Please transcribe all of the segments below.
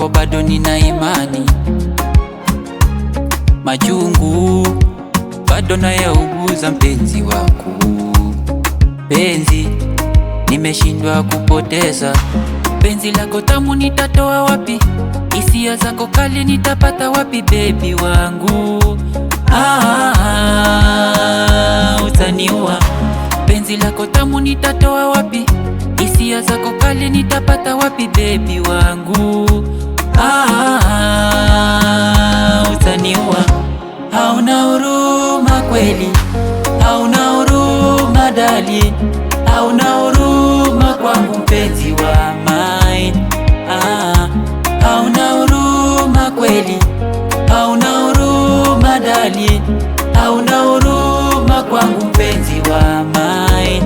kwako bado nina imani. Machungu bado nayauguza mpenzi wako. Penzi nimeshindwa kupoteza, penzi lako tamu nitatoa wapi? Hisia zako kali nitapata wapi baby wangu? Utaniua. Penzi lako tamu nitatoa wapi? Hisia zako kali nitapata wapi baby wangu? Utaniua. Hauna huruma kweli, hauna huruma dali, hauna huruma kwangu mpenzi wa mine. Hauna huruma kweli, hauna huruma dali, hauna huruma kwangu mpenzi wa mine.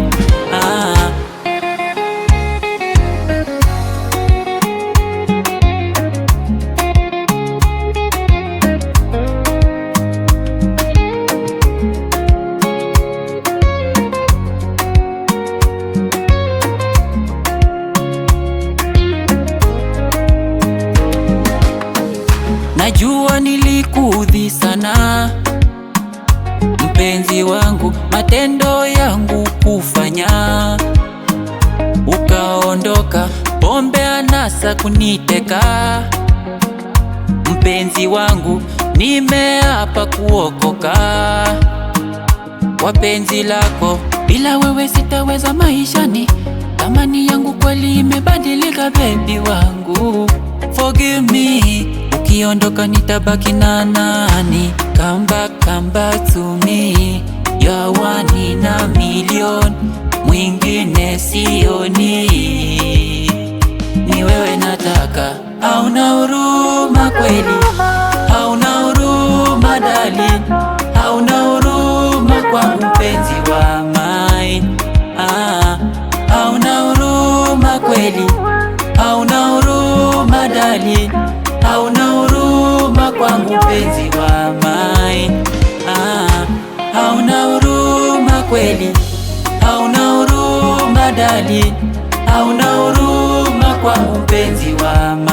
Najua nilikuudhi sana mpenzi wangu, matendo yangu kufanya ukaondoka, pombe anasa kuniteka. Mpenzi wangu nimeapa kuokoka kwa penzi lako, bila wewe sitaweza maishani. Thamani yangu kweli imebadilika baby wangu, forgive me. Ukiondoka nitabaki na nani? Come back to me. You're one in a million, mwingine sioni, ni wewe nataka. Hauna huruma kweli, hauna huruma darling, hauna huruma kwangu mpenzi wa mine. Hauna huruma kweli, hauna huruma darling, hauna huruma kwangu mpenzi wa mine. Hauna huruma kweli, hauna huruma darling, hauna huruma kwangu mpenzi wa mine.